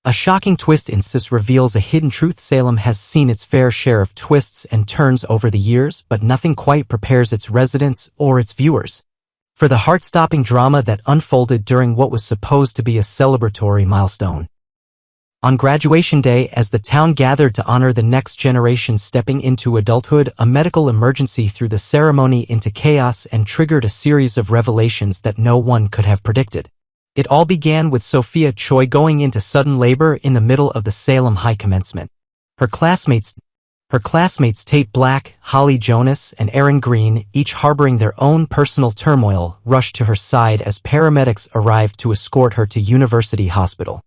A shocking twist in Sis reveals a hidden truth. Salem has seen its fair share of twists and turns over the years, but nothing quite prepares its residents or its viewers for the heart-stopping drama that unfolded during what was supposed to be a celebratory milestone. On graduation day, as the town gathered to honor the next generation stepping into adulthood, a medical emergency threw the ceremony into chaos and triggered a series of revelations that no one could have predicted. It all began with Sophia Choi going into sudden labor in the middle of the Salem High commencement. Her classmates Tate Black, Holly Jonas, and Aaron Green, each harboring their own personal turmoil, rushed to her side as paramedics arrived to escort her to University Hospital.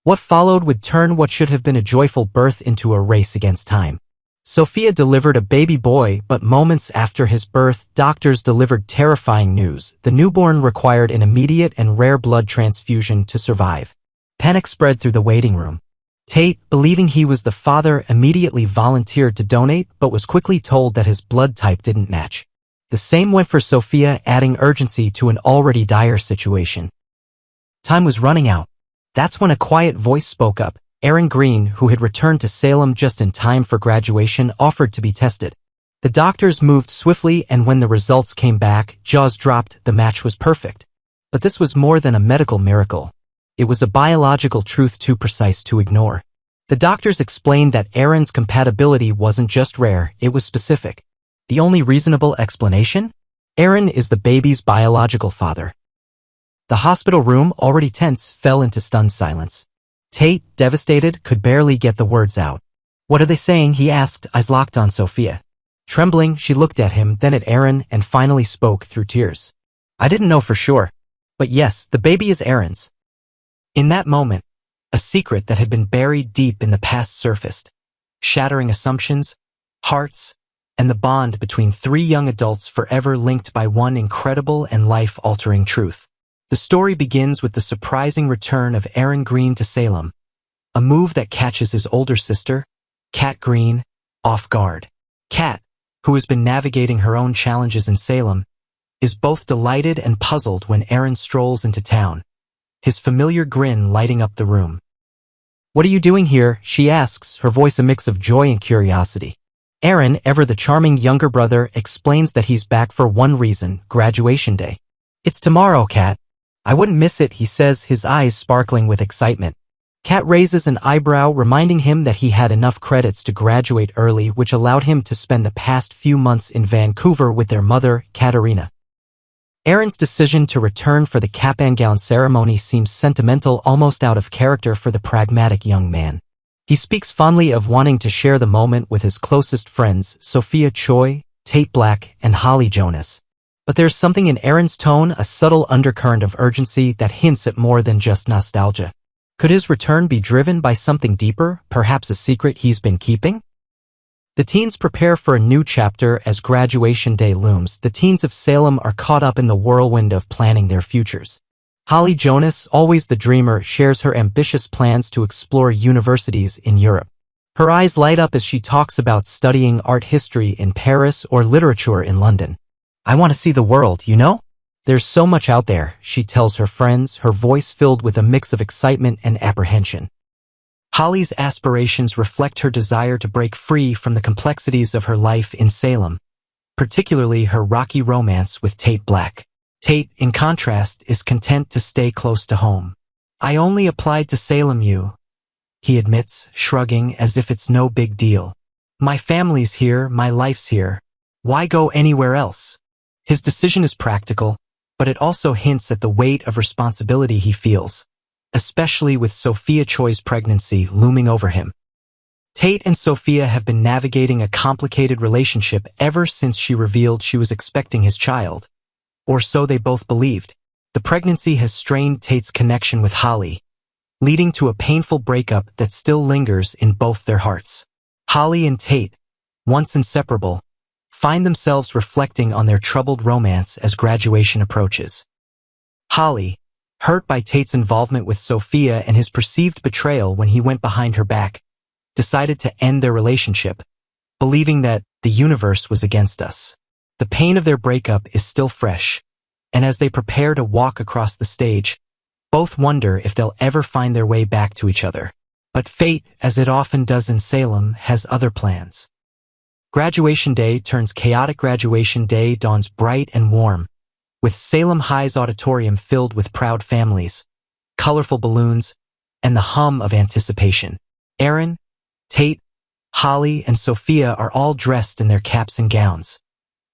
What followed would turn what should have been a joyful birth into a race against time. Sophia delivered a baby boy, but moments after his birth, doctors delivered terrifying news. The newborn required an immediate and rare blood transfusion to survive. Panic spread through the waiting room. Tate, believing he was the father, immediately volunteered to donate, but was quickly told that his blood type didn't match. The same went for Sophia, adding urgency to an already dire situation. Time was running out. That's when a quiet voice spoke up. Aaron Green, who had returned to Salem just in time for graduation, offered to be tested. The doctors moved swiftly, and when the results came back, jaws dropped. The match was perfect. But this was more than a medical miracle. It was a biological truth too precise to ignore. The doctors explained that Aaron's compatibility wasn't just rare, it was specific. The only reasonable explanation? Aaron is the baby's biological father. The hospital room, already tense, fell into stunned silence. Tate, devastated, could barely get the words out. "What are they saying?" he asked, eyes locked on Sophia. Trembling, she looked at him, then at Aaron, and finally spoke through tears. "I didn't know for sure. But yes, the baby is Aaron's." In that moment, a secret that had been buried deep in the past surfaced, shattering assumptions, hearts, and the bond between three young adults forever linked by one incredible and life-altering truth. The story begins with the surprising return of Aaron Green to Salem, a move that catches his older sister, Kat Green, off guard. Kat, who has been navigating her own challenges in Salem, is both delighted and puzzled when Aaron strolls into town, his familiar grin lighting up the room. "What are you doing here?" she asks, her voice a mix of joy and curiosity. Aaron, ever the charming younger brother, explains that he's back for one reason: graduation day. "It's tomorrow, Kat. I wouldn't miss it," he says, his eyes sparkling with excitement. Kat raises an eyebrow, reminding him that he had enough credits to graduate early, which allowed him to spend the past few months in Vancouver with their mother, Katerina. Aaron's decision to return for the cap and gown ceremony seems sentimental, almost out of character for the pragmatic young man. He speaks fondly of wanting to share the moment with his closest friends, Sophia Choi, Tate Black, and Holly Jonas. But there's something in Aaron's tone, a subtle undercurrent of urgency that hints at more than just nostalgia. Could his return be driven by something deeper, perhaps a secret he's been keeping? The teens prepare for a new chapter as graduation day looms. The teens of Salem are caught up in the whirlwind of planning their futures. Holly Jonas, always the dreamer, shares her ambitious plans to explore universities in Europe. Her eyes light up as she talks about studying art history in Paris or literature in London. "I want to see the world, you know? There's so much out there," she tells her friends, her voice filled with a mix of excitement and apprehension. Holly's aspirations reflect her desire to break free from the complexities of her life in Salem, particularly her rocky romance with Tate Black. Tate, in contrast, is content to stay close to home. "I only applied to Salem U," he admits, shrugging as if it's no big deal. "My family's here, my life's here. Why go anywhere else?" His decision is practical, but it also hints at the weight of responsibility he feels, especially with Sophia Choi's pregnancy looming over him. Tate and Sophia have been navigating a complicated relationship ever since she revealed she was expecting his child. Or so they both believed. The pregnancy has strained Tate's connection with Holly, leading to a painful breakup that still lingers in both their hearts. Holly and Tate, once inseparable, find themselves reflecting on their troubled romance as graduation approaches. Holly, hurt by Tate's involvement with Sophia and his perceived betrayal when he went behind her back, decided to end their relationship, believing that the universe was against us. The pain of their breakup is still fresh, and as they prepare to walk across the stage, Both wonder if they'll ever find their way back to each other. But fate, as it often does in Salem, has other plans. Graduation day turns chaotic. Graduation day dawns bright and warm, with Salem High's auditorium filled with proud families, colorful balloons, and the hum of anticipation. Aaron, Tate, Holly, and Sophia are all dressed in their caps and gowns,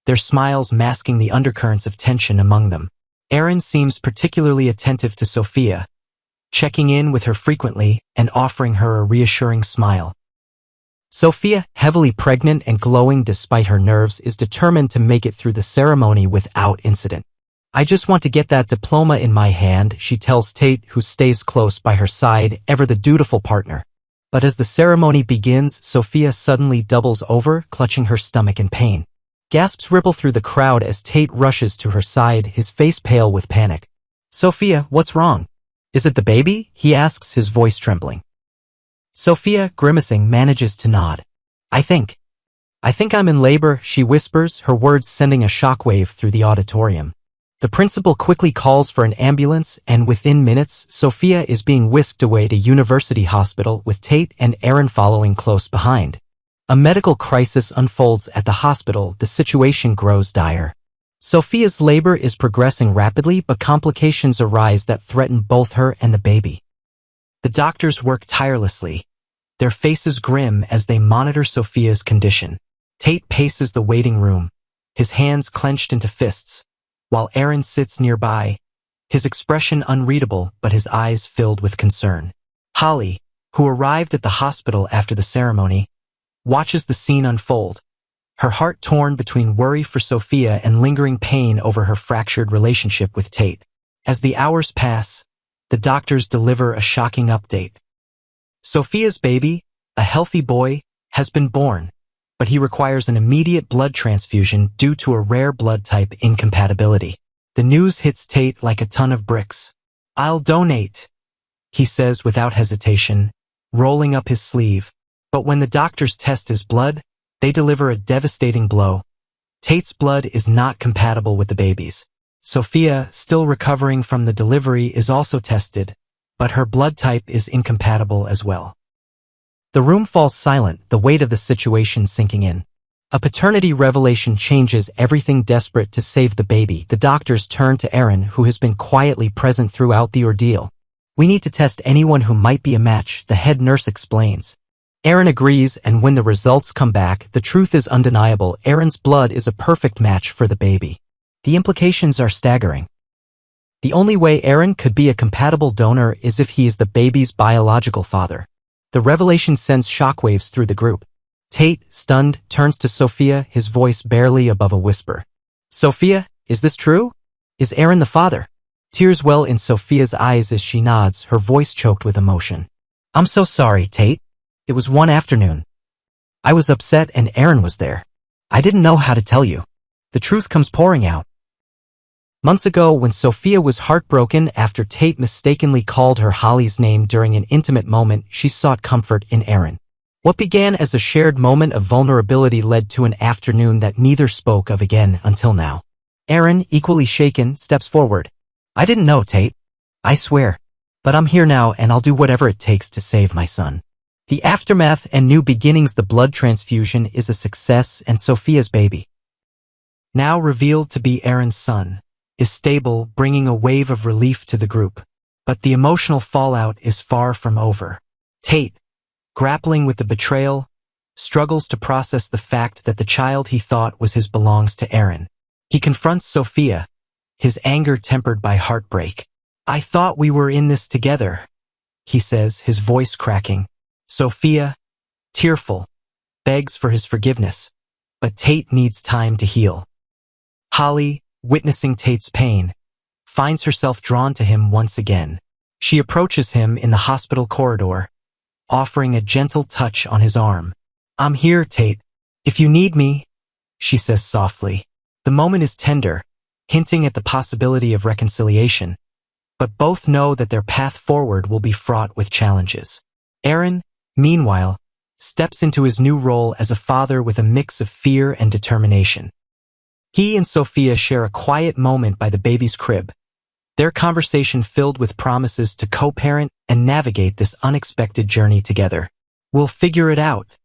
their smiles masking the undercurrents of tension among them. Aaron seems particularly attentive to Sophia, checking in with her frequently and offering her a reassuring smile. Sophia, heavily pregnant and glowing despite her nerves, is determined to make it through the ceremony without incident. "I just want to get that diploma in my hand," she tells Tate, who stays close by her side, ever the dutiful partner. But as the ceremony begins, Sophia suddenly doubles over, clutching her stomach in pain. Gasps ripple through the crowd as Tate rushes to her side, his face pale with panic. "Sophia, what's wrong? Is it the baby?" he asks, his voice trembling. Sophia, grimacing, manages to nod. I think I'm in labor," she whispers, her words sending a shockwave through the auditorium. The principal quickly calls for an ambulance, and within minutes, Sophia is being whisked away to University Hospital with Tate and Aaron following close behind. A medical crisis unfolds at the hospital. The situation grows dire. Sophia's labor is progressing rapidly, but complications arise that threaten both her and the baby. The doctors work tirelessly, their faces grim as they monitor Sophia's condition. Tate paces the waiting room, his hands clenched into fists, while Aaron sits nearby, his expression unreadable but his eyes filled with concern. Holly, who arrived at the hospital after the ceremony, watches the scene unfold, her heart torn between worry for Sophia and lingering pain over her fractured relationship with Tate. As the hours pass, the doctors deliver a shocking update. Sophia's baby, a healthy boy, has been born, but he requires an immediate blood transfusion due to a rare blood type incompatibility. The news hits Tate like a ton of bricks. "I'll donate," he says without hesitation, rolling up his sleeve. But when the doctors test his blood, they deliver a devastating blow. Tate's blood is not compatible with the baby's. Sophia, still recovering from the delivery, is also tested, but her blood type is incompatible as well. The room falls silent, the weight of the situation sinking in. A paternity revelation changes everything. Desperate to save the baby, the doctors turn to Aaron, who has been quietly present throughout the ordeal. "We need to test anyone who might be a match," the head nurse explains. Aaron agrees, and when the results come back, the truth is undeniable. Aaron's blood is a perfect match for the baby. The implications are staggering. The only way Aaron could be a compatible donor is if he is the baby's biological father. The revelation sends shockwaves through the group. Tate, stunned, turns to Sophia, his voice barely above a whisper. "Sophia, is this true? Is Aaron the father?" Tears well in Sophia's eyes as she nods, her voice choked with emotion. "I'm so sorry, Tate. It was one afternoon. I was upset and Aaron was there. I didn't know how to tell you. The truth comes pouring out." Months ago, when Sophia was heartbroken after Tate mistakenly called her Holly's name during an intimate moment, she sought comfort in Aaron. What began as a shared moment of vulnerability led to an afternoon that neither spoke of again until now. Aaron, equally shaken, steps forward. "I didn't know, Tate. I swear. But I'm here now and I'll do whatever it takes to save my son." The aftermath and new beginnings. The blood transfusion is a success, and Sophia's baby, now revealed to be Aaron's son, is stable, bringing a wave of relief to the group. But the emotional fallout is far from over. Tate, grappling with the betrayal, struggles to process the fact that the child he thought was his belongs to Aaron. He confronts Sophia, his anger tempered by heartbreak. "I thought we were in this together," he says, his voice cracking. Sophia, tearful, begs for his forgiveness, but Tate needs time to heal. Holly, witnessing Tate's pain, finds herself drawn to him once again. She approaches him in the hospital corridor, offering a gentle touch on his arm. "I'm here, Tate. If you need me," she says softly. The moment is tender, hinting at the possibility of reconciliation, but both know that their path forward will be fraught with challenges. Aaron, meanwhile, steps into his new role as a father with a mix of fear and determination. He and Sophia share a quiet moment by the baby's crib, Their conversation filled with promises to co-parent and navigate this unexpected journey together. "We'll figure it out,"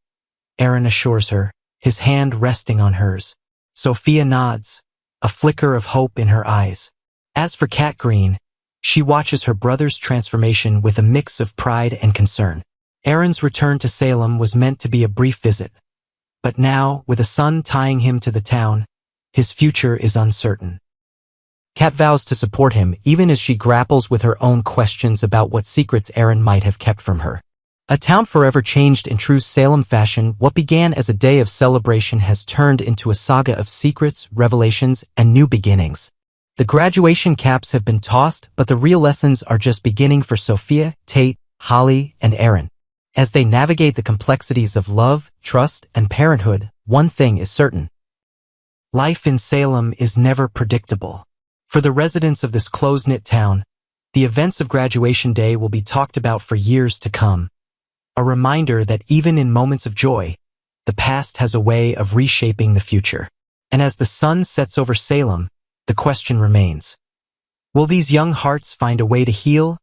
Aaron assures her, his hand resting on hers. Sophia nods, a flicker of hope in her eyes. As for Kat Green, she watches her brother's transformation with a mix of pride and concern. Aaron's return to Salem was meant to be a brief visit, but now, with a son tying him to the town, his future is uncertain. Kat vows to support him even as she grapples with her own questions about what secrets Aaron might have kept from her. A town forever changed in true Salem fashion. What began as a day of celebration has turned into a saga of secrets, revelations, and new beginnings. The graduation caps have been tossed, but the real lessons are just beginning for Sophia, Tate, Holly, and Aaron. As they navigate the complexities of love, trust, and parenthood, one thing is certain. Life in Salem is never predictable. For the residents of this close-knit town, the events of graduation day will be talked about for years to come. A reminder that even in moments of joy, the past has a way of reshaping the future. And as the sun sets over Salem, the question remains: will these young hearts find a way to heal,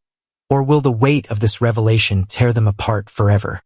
or will the weight of this revelation tear them apart forever?